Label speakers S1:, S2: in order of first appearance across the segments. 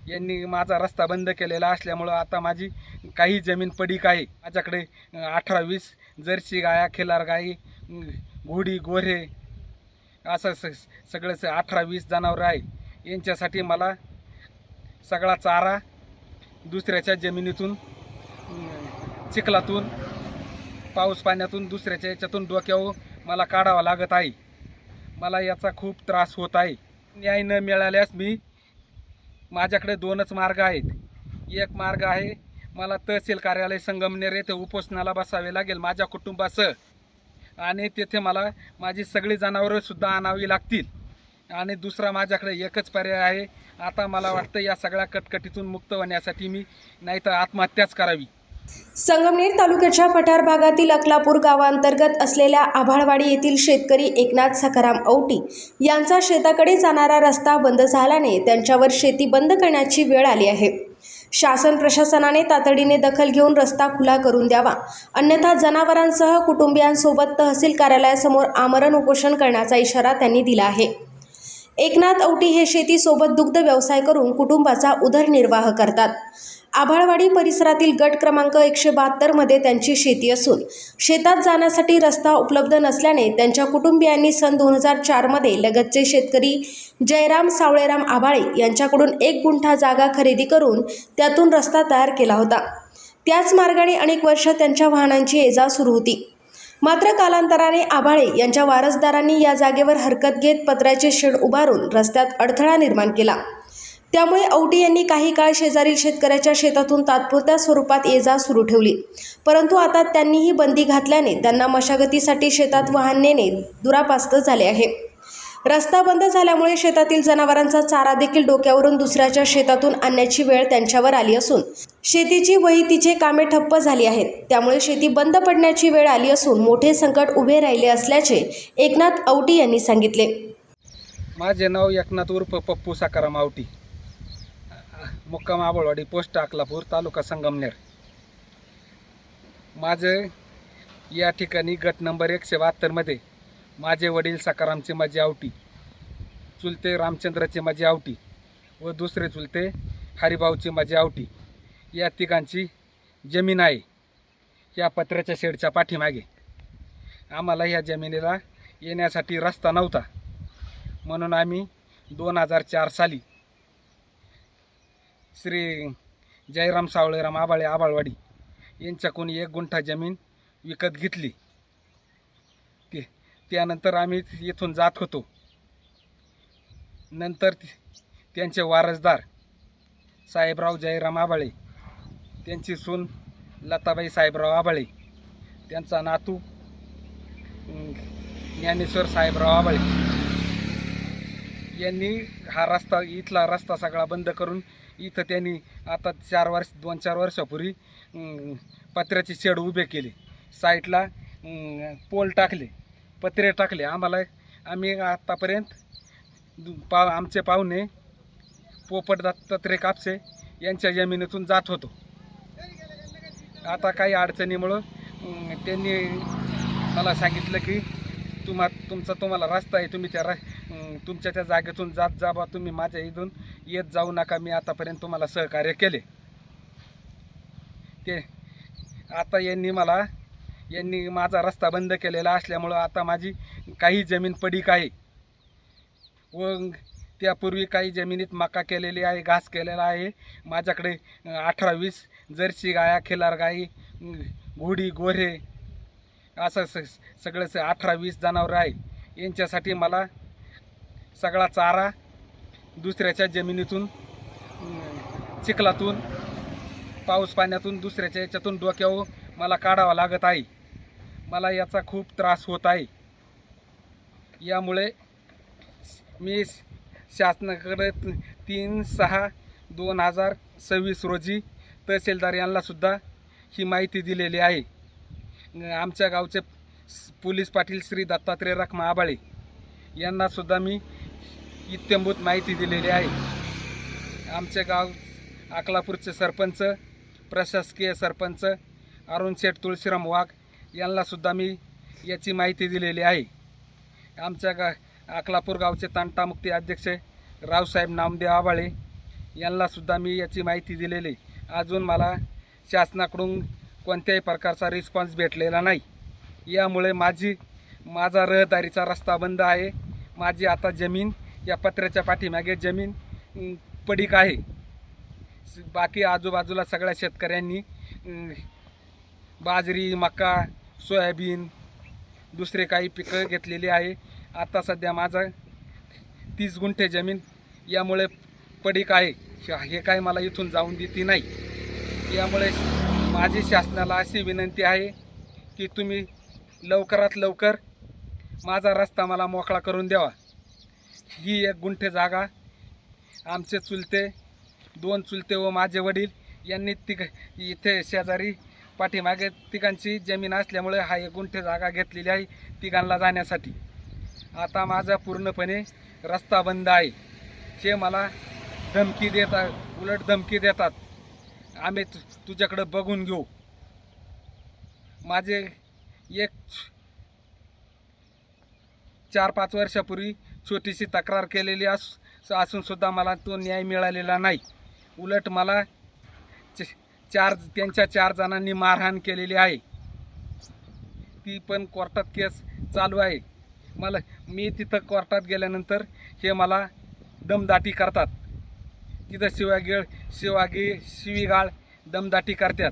S1: यांनी माझा रस्ता बंद केलेला असल्यामुळं आता माझी काही जमीन पडीक आहे। माझ्याकडे 18-20 जर्सी गाया, खिलार गाई, घोडी, गोरे असं सगळं 18-20 जनावरं आहे। यांच्यासाठी मला सगळा चारा दुसऱ्याच्या जमिनीतून, चिखलातून, पाऊस पाण्यातून, दुसऱ्याच्या याच्यातून डोक्यावर मला काढावा लागत आहे। मला याचा खूप त्रास होत आहे। न्याय न मिळाल्यास माझ्याकडे 2च मार्ग आहेत। एक मार्ग आहे, मला तहसील कार्यालय संगमनेर येथे उपोषणाला बसावे लागेल माझ्या कुटुंबासह, आणि तेथे मला माझी सगळी जनावरं सुद्धा आणावी लागतील। आणि दुसरा माझ्याकडे एकच पर्याय आहे, आता मला वाटतं या सगळ्या कटकटीतून मुक्त होण्यासाठी मी नाहीतर आत्महत्याच करावी।
S2: संगमनेर तालुक्याच्या पठार भागातील अकलापूर गावांतर्गत असलेल्या आभाळवाडी येथील शेतकरी एकनाथ सखाराम औटी यांचा शेताकडे जाणारा रस्ता बंद झाल्याने त्यांच्यावर शेती बंद करण्याची वेळ आली आहे। शासन प्रशासनाने तातडीने दखल घेऊन रस्ता खुला करून द्यावा, अन्यथा जनावरांसह कुटुंबियांसोबत तहसील कार्यालयासमोर आमरण उपोषण करण्याचा इशारा त्यांनी दिला आहे। एकनाथ औटी हे शेतीसोबत दुग्ध व्यवसाय करून कुटुंबाचा उदरनिर्वाह करतात। आभाळवाडी परिसरातील गट क्रमांक 172 मध्ये त्यांची शेती असून शेतात जाण्यासाठी रस्ता उपलब्ध नसल्याने त्यांच्या कुटुंबियांनी सन 2004 मध्ये लगतचे शेतकरी जयराम सावळेराम आभाळे यांच्याकडून 1 गुंठा जागा खरेदी करून त्यातून रस्ता तयार केला होता। त्याच मार्गाने अनेक वर्ष त्यांच्या वाहनांची ये-जा सुरू होती। मात्र कालांतराने आभाळे यांच्या वारसदारांनी या जागेवर हरकत घेत पत्र्याचे शेड उभारून रस्त्यात अडथळा निर्माण केला। त्यामुळे औटी यांनी काही काळ शेजारील शेतकऱ्याच्या शेतातून तात्पुरत्या स्वरूपात ये-जा सुरू ठेवली, परंतु आता त्यांनीही बंदी घातल्याने त्यांना मशागतीसाठी शेतात वाहन नेणे दुरापास्त झाले आहे। रस्ता बंद झाल्यामुळे शेतातील जनावरांचा चारा देखील डोक्यावरून दुसऱ्याच्या शेतातून आणण्याची वेळ त्यांच्यावर आली असून शेतीची वहितीचे कामे ठप्प झाली आहेत। त्यामुळे शेती बंद पडण्याची वेळ आली असून मोठे संकट उभे राहिले असल्याचे एकनाथ औटी यांनी सांगितले।
S1: माझे नाव एकनाथ उर्फ पप्पू सखाराम औटी, मुक्काम आभाळवाडी, पोस्ट अकलापूर, तालुका संगमनेर। माझे या ठिकाणी गट नंबर 172 मध्ये माझे वडील सखारामचे माझे औटी, चुलते रामचंद्रचे माझे औटी व दुसरे चुलते हरिभाऊचे माझे औटी या तिघांची जमीन आहे। या पत्र्याच्या शेडच्या पाठीमागे आम्हाला ह्या जमिनीला येण्यासाठी रस्ता नव्हता, म्हणून आम्ही 2004 साली श्री जयराम सावळेराम आभाळे आभाळवाडी यांच्याकडून 1 गुंठा जमीन विकत घेतली। त्यानंतर आम्ही येथून जात होतो। नंतर त्यांचे वारसदार साहेबराव जयराम आभाळे, त्यांची सून लताबाई साहेबराव आभाळे, त्यांचा नातू ज्ञानेश्वर साहेबराव आभाळे यांनी हा रस्ता, इथला रस्ता सगळा बंद करून इथं त्यांनी आता 2-4 वर्षापूर्वी पत्र्याचे शेड उभे केले, साईडला पोल टाकले, पत्रे टाकले। आम्ही आतापर्यंत आमचे पाहुणे पोपट दत्तात्रय कापसे यांच्या जमिनीतून जात होतो। आता काही अडचणीमुळं त्यांनी मला सांगितलं की तुम्हाला रस्ता आहे, तुम्ही तुमच्या त्या जागेतून जात जा बा, तुम्ही माझ्या इथून येत जाऊ नका, मी आतापर्यंत तुम्हाला सहकार्य केले। ते आता यांनी माझा रस्ता बंद केलेला असल्यामुळं आता माझी काही जमीन पडीक आहे व त्यापूर्वी काही जमिनीत मका केलेली आहे, घास केलेला आहे। माझ्याकडे 18-20 जर्सी गाया, खिलार गाई, घोडी, गोरे असं सगळं 18-20 जनावरं आहे। यांच्यासाठी मला सगळा चारा दुसऱ्याच्या जमिनीतून, चिखलातून, पाऊस पाण्यातून, दुसऱ्याच्या याच्यातून डोक्यावर मला काढावा लागत आहे। मला याचा खूप त्रास होत आहे। यामुळे मी शासनाकडे 3/6/2026 रोजी तहसीलदार यांना सुद्धा ही माहिती दिलेली आहे। आमच्या गावचे पोलीस पाटील श्री दत्तात्रय रखमा आभाळे यांना सुद्धा मी इत्यंभूत माहिती दिलेली आहे। आमचे गाव अकलापूरचे सरपंच, प्रशासकीय सरपंच अरुण शेठ तुळशीराम वाघ यांना सुद्धा मी याची माहिती दिलेली आहे। आमच्या अकलापूर गावचे तंटामुक्ती अध्यक्ष रावसाहेब नामदेव आभाळे यांनासुद्धा मी याची माहिती दिलेली आहे. अजून मला शासनाकडून कोणत्याही प्रकारचा रिस्पॉन्स भेटलेला नाही. यामुळे माझा रहदारीचा रस्ता बंद आहे. माझी आता जमीन या पत्र्याच्या पाठीमागे जमीन पडीक आहे. बाकी आजूबाजूला सगळ्या शेतकऱ्यांनी बाजरी, मका, सोयाबीन, दुसरे काही पिकं घेतलेली आहे. आता सध्या माझं 30 गुंठे जमीन यामुळे पडीक आहे. हे काय मला इथून जाऊन देते नाही. यामुळे माझी शासनाला अशी विनंती आहे की तुम्ही लवकरात लवकर माझा रस्ता मला मोकळा करून द्यावा. ही 1 गुंठे जागा आमचे चुलते, 2 चुलते व माझे वडील यांनी इथे शेजारी पाठीमागे तिघांची जमीन असल्यामुळे हा 1 गुंठे जागा घेतलेली आहे तिघांना जाण्यासाठी. आता माझा पूर्णपणे रस्ता बंद आहे. ते मला धमकी देतात, उलट धमकी देतात, आम्ही तुझ्याकडे बघून घेऊ. माझे 4-5 वर्षापूर्वी छोटीशी तक्रार केलेली असून सुद्धा मला तो न्याय मिळालेला नाही. उलट मला त्यांच्या 4 जणांनी मारहाण केलेली आहे. ती पण कोर्टात केस चालू आहे. मी तिथं कोर्टात गेल्यानंतर हे मला दमदाटी करतात. तिथं शिवीगाळ दमदाटी करतात.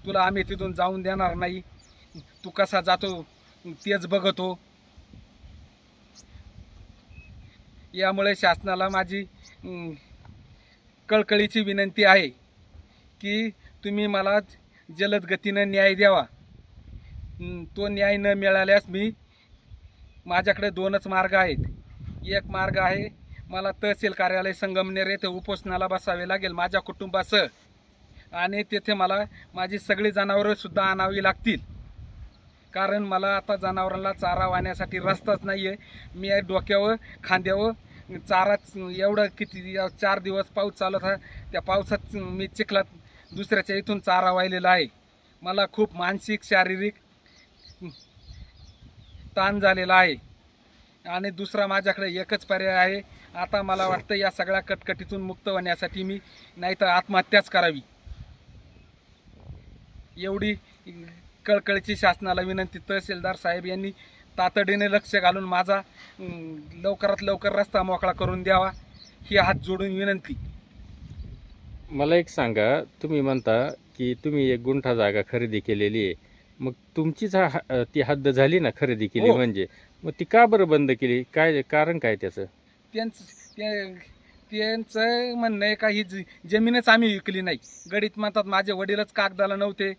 S1: तुला आम्ही तिथून जाऊन देणार नाही, तू कसा जातो तेच बघतो. यामुळे शासनाला माझी कळकळीची विनंती आहे की तुम्ही मला जलद गतीनं न्याय द्यावा. तो न्याय न मिळाल्यास माझ्याकडे 2च मार्ग आहेत. एक मार्ग आहे, मला तहसील कार्यालय संगमनेर येथे उपोषणाला बसावे लागेल माझ्या कुटुंबासह, आणि तेथे मला माझी सगळी जनावरंसुद्धा आणावी लागतील. कारण मला आता जनावरांना चारा वाहण्यासाठी रस्ताच नाही आहे. मी डोक्यावर खांद्यावर चारा एवढं किती 4 दिवस पाऊस चालत आहे, त्या पावसात मी चिखलात दुसऱ्याच्या इथून चारा वाहिलेला आहे. मला खूप मानसिक शारीरिक ताण झालेला आहे. आणि दुसरा माझ्याकडे एकच पर्याय आहे. आता मला वाटतं या सगळ्या कटकटीतून मुक्त होण्यासाठी मी नाहीतर आत्महत्याच करावी. एवढी कळकळीची शासनाला विनंती. तहसीलदार साहेब यांनी तातडीने लक्ष घालून माझा लवकरात लवकर रस्ता मोकळा करून द्यावा, ही हात जोडून विनंती.
S3: मला एक सांगा, तुम्ही म्हणता की तुम्ही 1 गुंठा जागा खरेदी केलेली आहे, मग तुमचीच ती हद्द झाली ना खरेदी केली
S1: हो.
S3: म्हणजे, मग ती का बरं बंद केली? काय कारण काय त्याचं?
S1: त्यांचं म्हणणं आहे का ही जमीनच आम्ही विकली नाही. गडीत म्हणतात माझे वडीलच कागदाला नव्हते,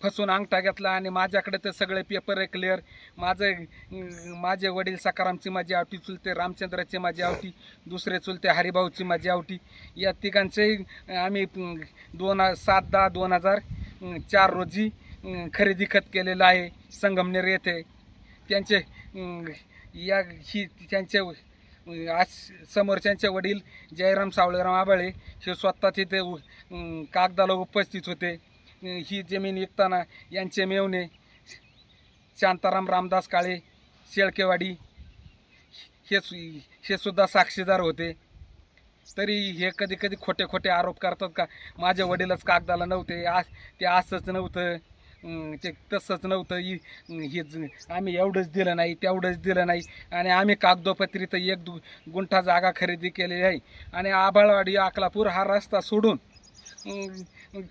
S1: फसून अंगठा घेतला आणि माझ्याकडे तर सगळे पेपर आहे क्लिअर. माझे वडील सकारामची माझी आवटी, चुलते रामचंद्राची माझी आवटी, दुसरे चुलते हरिभाऊची माझी आवटी. या तिघांचे आम्ही 7/10/2004 रोजी खरेदी खत केलेलं आहे संगमनेर येथे. त्यांचे समोरच्यांचे वडील जयराम सावळेराम आबाळे हे स्वतः तिथे कागदाला उपस्थित होते. ही जमीन विकताना यांचे मेवणे शांताराम रामदास काळे शेळकेवाडी हे सुद्धा साक्षीदार होते. तरी हे कधी कधी खोटे खोटे आरोप करतात का माझे वडीलच कागदाला नव्हते, ते असंच नव्हतं, ते तसंच नव्हतं, हे आम्ही एवढंच दिलं नाही तेवढंच दिलं नाही. आणि आम्ही कागदोपत्री तर 1 गुंठा जागा खरेदी केलेली आहे. आणि आभाळवाडी अकलापूर हा रस्ता सोडून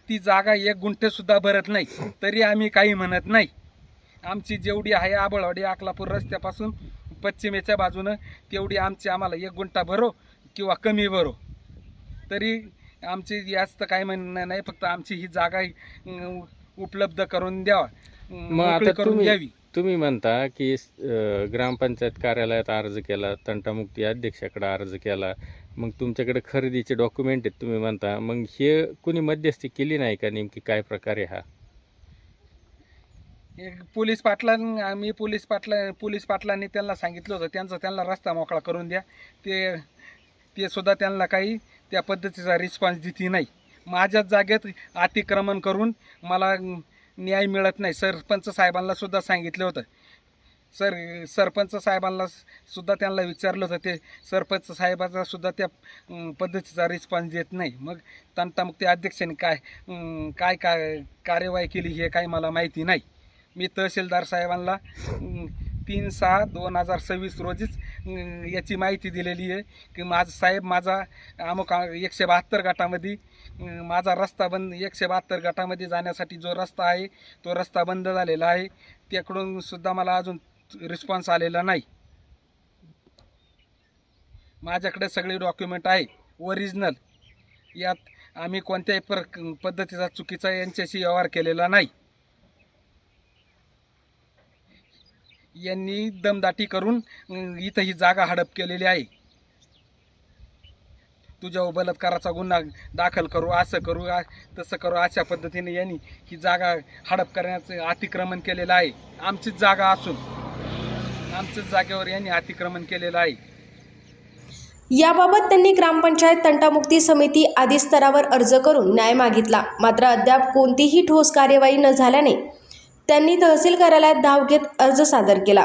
S1: ती जागा 1 गुंठेसुद्धा भरत नाही. तरी आम्ही काही म्हणत नाही. आमची जेवढी आहे आभाळवाडी अकलापूर रस्त्यापासून पश्चिमेच्या बाजूनं तेवढी आम्हाला 1 गुंठा भरो किंवा कमी भरो, तरी आमची जास्त काही म्हणणं नाही. फक्त आमची ही जागा उपलब्ध करून द्यावा,
S3: मग आता
S1: करून द्यावी.
S3: तुम्ही म्हणता की ग्रामपंचायत कार्यालयात अर्ज केला, तंटामुक्ती अध्यक्षाकडे अर्ज केला, मग तुमच्याकडे खरेदीचे डॉक्युमेंट आहेत तुम्ही म्हणता, मग हे कुणी मध्यस्थी केली नाही का? नेमकी काय प्रकार आहे हा?
S1: पोलीस पाटलांनी त्यांना सांगितलं होतं त्यांना रस्ता मोकळा करून द्या. ते सुद्धा त्यांना काही त्या पद्धतीचा रिस्पॉन्स देते नाही. माझ्याच जागेत अतिक्रमण करून मला न्याय मिळत नाही. सरपंच साहेबांना सुद्धा सांगितलं होतं. सरपंच साहेबांना सुद्धा त्यांना विचारलं होतं, ते सरपंच साहेबाचा सुद्धा त्या पद्धतीचा रिस्पॉन्स देत नाही. मग तंटामुक्ती अध्यक्षांनी काय कार्यवाही केली हे काही मला माहिती नाही. मी तहसीलदार साहेबांना 3/6/2026 रोजीच याची माहिती दिलेली आहे की माझा अमुक 172 गटामध्ये माझा रस्ता बंद, 172 गटामध्ये जाण्यासाठी जो रस्ता आहे तो रस्ता बंद झालेला आहे. त्याकडून सुद्धा मला अजून रिस्पॉन्स आलेला नाही. माझ्याकडे सगळे डॉक्युमेंट आहे ओरिजिनल. यात आम्ही कोणत्याही पद्धतीचा चुकीचा यांच्याशी व्यवहार केलेला नाही. यांनी दमदाटी करून इथं ही जागा हडप केलेली आहे. तुझ्यावर बलात्काराचा गुन्हा दाखल करू, असं करू, तसं करू, अशा पद्धतीने यांनी ही जागा हडप करण्याचं अतिक्रमण केलेलं आहे. आमचीच जागा असून आमच्याच जागेवर यांनी अतिक्रमण केलेलं आहे.
S2: याबाबत त्यांनी ग्रामपंचायत तंटामुक्ती समिती आदी स्तरावर अर्ज करून न्याय मागितला. मात्र अद्याप कोणतीही ठोस कार्यवाही न झाल्याने त्यांनी तहसील कार्यालयात धाव घेत अर्ज सादर केला.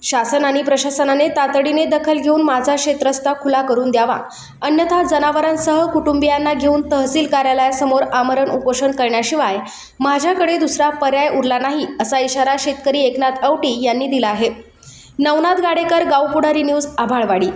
S2: शासन आणि प्रशासनाने तातडीने दखल घेऊन माझा शेतरस्ता खुला करून द्यावा, अन्यथा जनावरांसह कुटुंबियांना घेऊन तहसील कार्यालयासमोर आमरण उपोषण करण्याशिवाय माझ्याकडे दुसरा पर्याय उरला नाही, असा इशारा शेतकरी एकनाथ औटी यांनी दिला आहे. नवनाथ गाडेकर, गाव पुढारी न्यूज, आभाळवाडी.